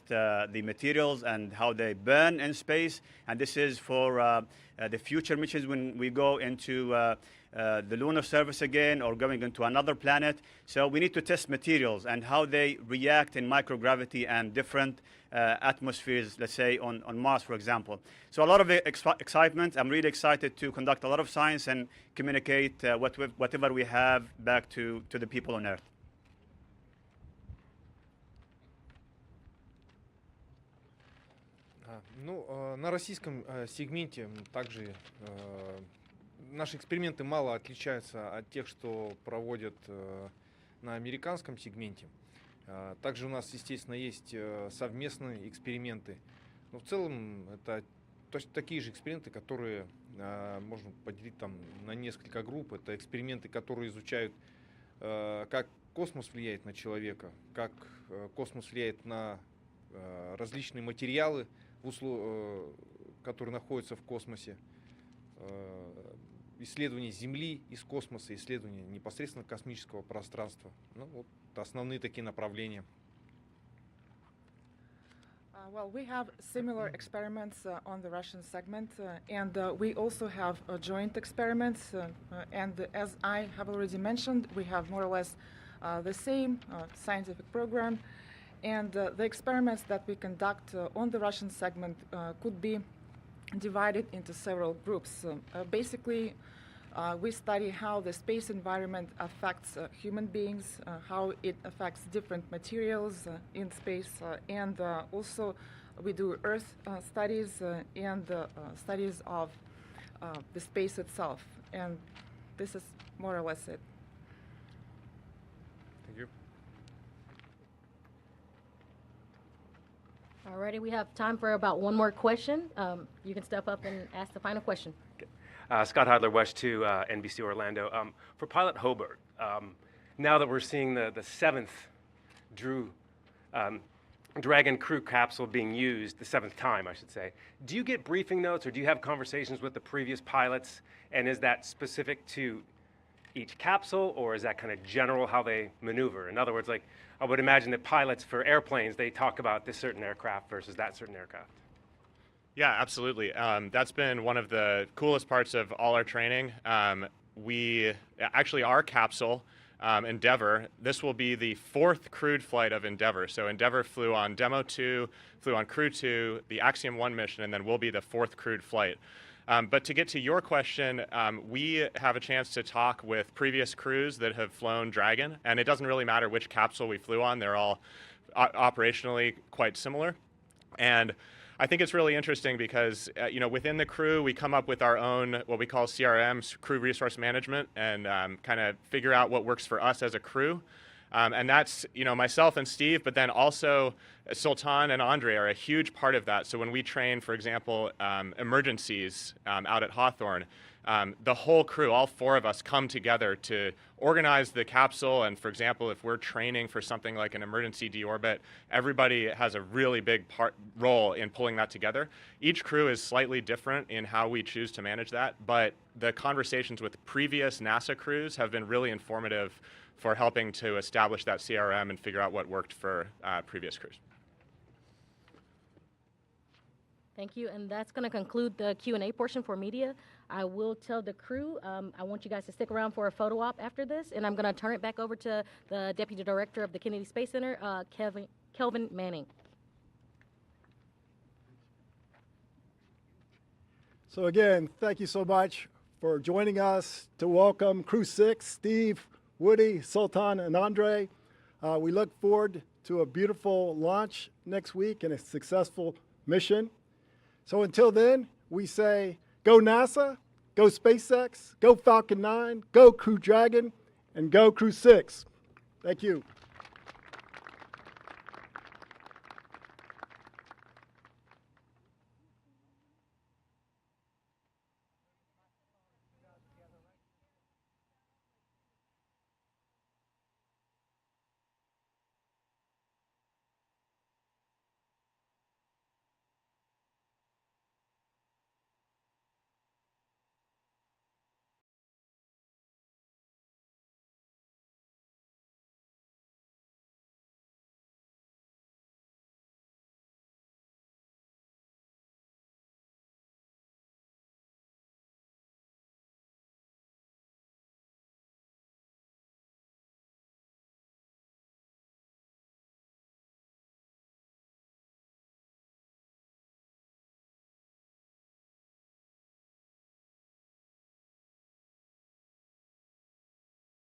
the materials and how they burn in space, and this is for the future missions when we go into the lunar surface again or going into another planet. So we need to test materials and how they react in microgravity and different atmospheres, let's say on Mars, for example. So a lot of excitement. I'm really excited to conduct a lot of science and communicate whatever we have back to the people on Earth. На российском сегменте также наши эксперименты мало отличаются от тех, что проводят на американском сегменте. Также у нас, естественно, есть совместные эксперименты. Но в целом это такие же эксперименты, которые можно поделить там на несколько групп. Это эксперименты, которые изучают, как космос влияет на человека, как космос влияет на различные материалы, которые находятся в космосе, исследования Земли из космоса, исследования непосредственно космического пространства. Ну, вот основные такие направления. Well, we have similar experiments on the Russian segment, and we also have joint experiments. And as I have already mentioned, we have more or less the same scientific program. And the experiments that we conduct on the Russian segment could be divided into several groups. Basically, we study how the space environment affects human beings, how it affects different materials in space, and also we do Earth studies and studies of the space itself. And this is more or less it. Thank you. Alrighty, we have time for about one more question. You can step up and ask the final question. Scott Heidler, West 2, NBC Orlando. For Pilot Hobart, now that we're seeing the seventh Dragon crew capsule being used, the seventh time, I should say, do you get briefing notes or do you have conversations with the previous pilots? And is that specific to each capsule, or is that kind of general how they maneuver? In other words, like I would imagine that pilots for airplanes, they talk about this certain aircraft versus that certain aircraft. Yeah, absolutely. That's been one of the coolest parts of all our training. Our capsule, Endeavour, this will be the fourth crewed flight of Endeavour. So Endeavour flew on Demo 2, flew on Crew 2, the Axiom 1 mission, and then will be the fourth crewed flight. But to get to your question, we have a chance to talk with previous crews that have flown Dragon, and it doesn't really matter which capsule we flew on. They're all operationally quite similar. And I think it's really interesting because, within the crew, we come up with our own, what we call CRM, crew resource management, and kind of figure out what works for us as a crew. And that's, myself and Steve, but then also Sultan and Andre are a huge part of that. So when we train, for example, emergencies out at Hawthorne, the whole crew, all four of us, come together to organize the capsule. And for example, if we're training for something like an emergency deorbit, everybody has a really big role in pulling that together. Each crew is slightly different in how we choose to manage that, but the conversations with previous NASA crews have been really informative for helping to establish that CRM and figure out what worked for previous crews. Thank you, and that's going to conclude the Q&A portion for media. I will tell the crew, I want you guys to stick around for a photo op after this, and I'm going to turn it back over to the Deputy Director of the Kennedy Space Center, Kelvin Manning. So again, thank you so much for joining us to welcome Crew 6, Steve, Woody, Sultan, and Andre. We look forward to a beautiful launch next week and a successful mission. So until then, we say, go NASA, go SpaceX, go Falcon 9, go Crew Dragon, and go Crew 6. Thank you.